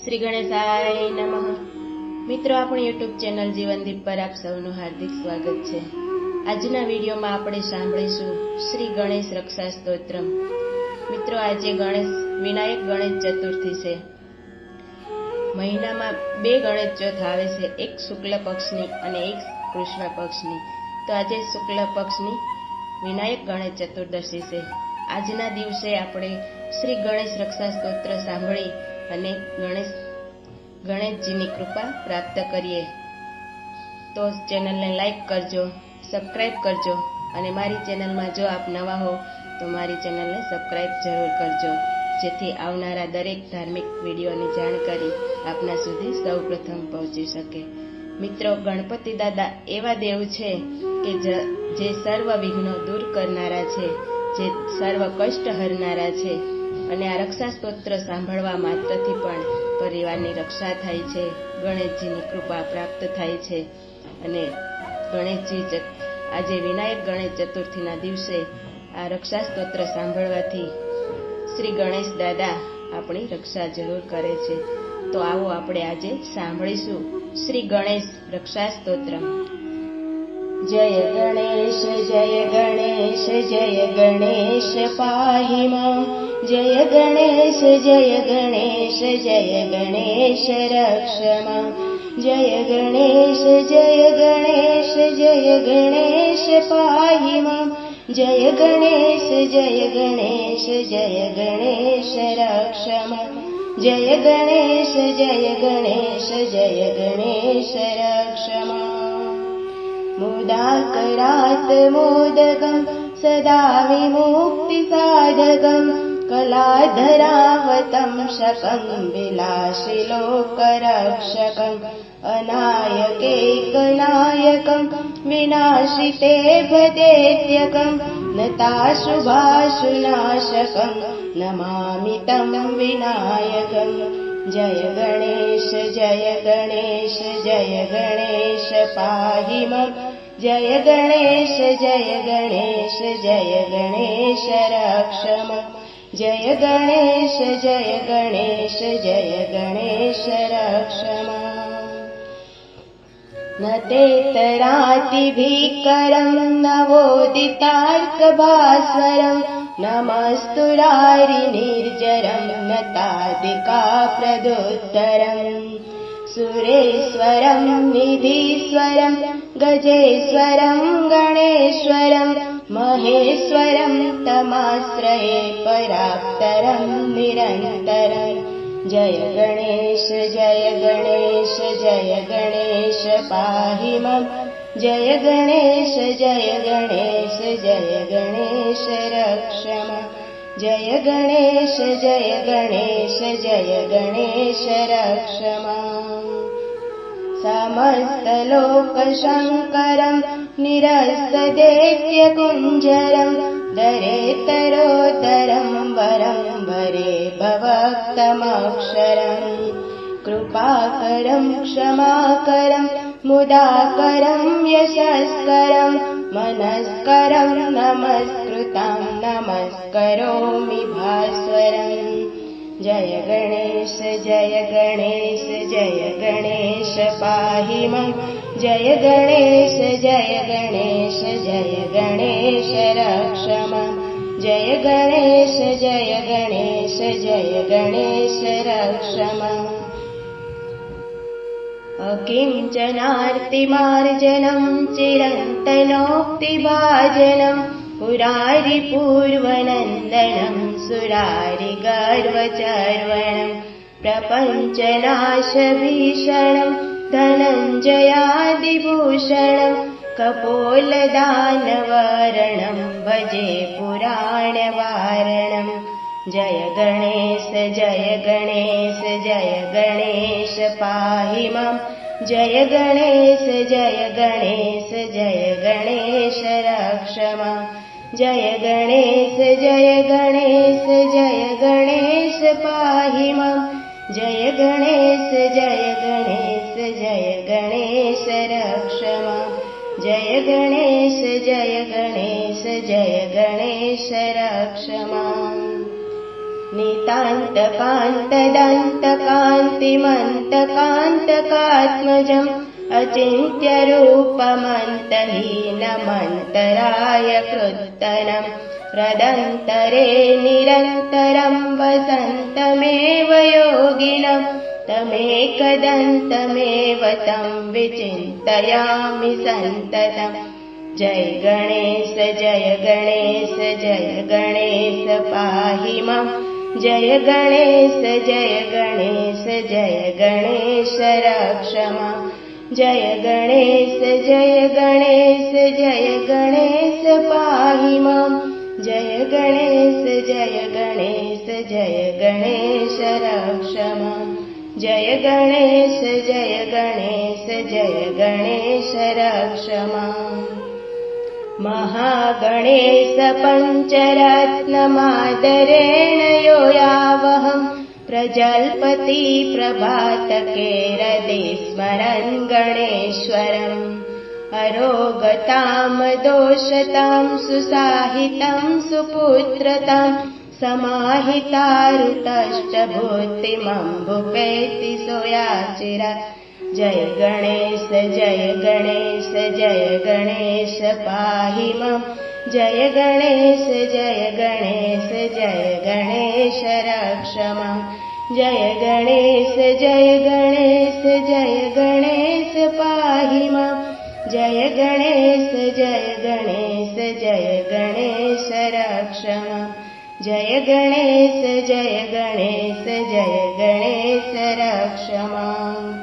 શ્રી ગણેશાય નમઃ। મિત્રો, આપણી યુટ્યુબ ચેનલ જીવનદીપ પર આપ સૌનું હાર્દિક સ્વાગત છે। આજના વિડીયોમાં આપણે સાંભળીશું શ્રી ગણેશ રક્ષા સ્તોત્રમ। મિત્રો, આજે વિનાયક ગણેશ ચતુર્થી છે। મહિનામાં બે ગણેશ ચોથ આવે છે, એક શુક્લ પક્ષની અને એક કૃષ્ણ પક્ષની। તો આજે શુક્લ પક્ષની વિનાયક ગણેશ ચતુર્દશી છે। આજના દિવસે આપણે શ્રી ગણેશ રક્ષા સ્તોત્ર સાંભળી અને ગણેશજીની કૃપા પ્રાપ્ત કરીએ। તો ચેનલને લાઈક કરજો, સબસ્ક્રાઈબ કરજો અને મારી ચેનલમાં જો આપ નવા હો તો મારી ચેનલને સબસ્ક્રાઈબ જરૂર કરજો, જેથી આવનારા દરેક ધાર્મિક વિડીયોની જાણકારી આપના સુધી સૌપ્રથમ પહોંચી શકે। મિત્રો, ગણપતિ દાદા એવા દેવ છે કે જે સર્વ વિઘ્નો દૂર કરનારા છે, જે સર્વ કષ્ટ હરનારા છે અને આ રક્ષા સ્તોત્ર સાંભળવા માત્રથી પણ પરિવારની રક્ષા થાય છે, ગણેશજીની કૃપા પ્રાપ્ત થાય છે। અને ગણેશજી આજે વિનાયક ગણેશ ચતુર્થીના દિવસે આ રક્ષા સ્તોત્ર સાંભળવાથી શ્રી ગણેશ દાદા આપણી રક્ષા જરૂર કરે છે। તો આવો આપણે આજે સાંભળીશું શ્રી ગણેશ રક્ષા સ્તોત્રમ। જય ગણેશ જય ગણેશ જય ગણેશ પાહિ માં, જય ગણેશ જય ગણેશ જય ગણેશ રક્ષ માં, જય ગણેશ જય ગણેશ જય ગણેશ પાહિ માં, જય ગણેશ જય ગણેશ જય ગણેશ રક્ષ માં, જય ગણેશ જય ગણેશ જય ગણેશ રક્ષ માં। મોદાકરાત મોદકં સદા વિમુક્તિસાધકં, કલાધરાવतं શકં વિલાસિલોકરક્ષકં, અનાયકૈકનાયકં વિનાશિતે ભદેત્યકં, નતાશુભાશુનાશકં નમામિ तं વિનાયકં। જય ગણેશ જય ગણેશ જય ગણેશ પાહિ માં, જય ગણેશ જય ગણેશ જય ગણેશ રક્ષ માં, જય ગણેશ જય ગણેશ જય ગણેશ રક્ષ માં। ન તેતરાતિભીકરં નવોદિતાર્કભાસ્વરં, નમસ્તુરારિ નિર્જરં નતાદિકાપ્રદોત્તરં, સુરેશ્વરં નિધીશ્વરં ગજેશ્વરં ગણેશ્વરં, મહેશ્વરં તમાશ્રયે પરાપ્તરં નિરંતરં। જય ગણેશ જય ગણેશ જય ગણેશ પાહિ માં, જય ગણેશ જય ગણેશ જય ગણેશ રક્ષ માં, જય ગણેશ જય ગણેશ જય ગણેશ રક્ષ માં। સમસ્તલોકશંકરં નિરસ્તદેત્યકુંજરં, દરેતરોદરં વરં વરે ભવક્તમક્ષરં, કૃપાકરં ક્ષમાકરં મુદાકરં યશસ્કરં, મનસ્કરં નમસ્કૃતાં નમસ્કરોમિ ભાસ્વરં। જય ગણેશ જય ગણેશ જય ગણેશ પાહિ માં, જય ગણેશ જય ગણેશ જય ગણેશ રક્ષ માં, જય ગણેશ જય ગણેશ જય ગણેશ રક્ષ માં। અકિંચનાર્તિમાર્જनं ચિરંતનોક્તિભાજनं, પુરારિપૂર્વનંદनं સુરારિગર્વચર્વણं, પ્રપંચનાશભીષણं ધનંજયાदिभूषणं, કપોલદાનવર્ણં ભજે પુરાણવાरणं। જય ગણેશ જય ગણેશ જય ગણેશ પાહિ માં, જય ગણેશ જય ગણેશ જય ગણેશ રક્ષ માં, જય ગણેશ જય ગણેશ જય ગણેશ પાહિ માં, જય ગણેશ જય ગણેશ જય ગણેશ રક્ષ માં, જય ગણેશ જય ગણેશ જય ગણેશ રક્ષ માં। नितान्तकान्तदन्तकान्तिमन्तकान्तकात्मजम् अचिन्त्यरूपमन्तहीनमन्तराय कृत्तनम् हृदन्तरे निरन्तरं वसन्तमेव योगिनम् तमेकदन्तमेव तं विचिन्तयामि सन्ततम् जय गणेश जय गणेश जय गणेश पाहि मां जय गणेश जय गणेश जय गणेश रक्ष मां जय गणेश जय गणेश जय गणेश पाहि मां जय गणेश जय गणेश जय गणेश रक्ष मां जय गणेश जय गणेश जय गणेश रक्ष मां महागणेश पञ्चरत्नमादरेण यो यावहम् प्रजल्पति प्रभातकेरदे स्मरन् गणेश्वरम् अरोगतां दोषतां सुसाहितं सुपुत्रतां समाहितारुतष्टभूतिमम्बुपेति सोयाचिरा जय गणेश जय गणेश जय गणेश पाहि मां जय गणेश जय गणेश जय गणेश रक्ष मां जय गणेश जय गणेश जय गणेश पाहि मां जय गणेश जय गणेश जय गणेश रक्ष मां जय गणेश जय गणेश जय गणेश रक्ष मां।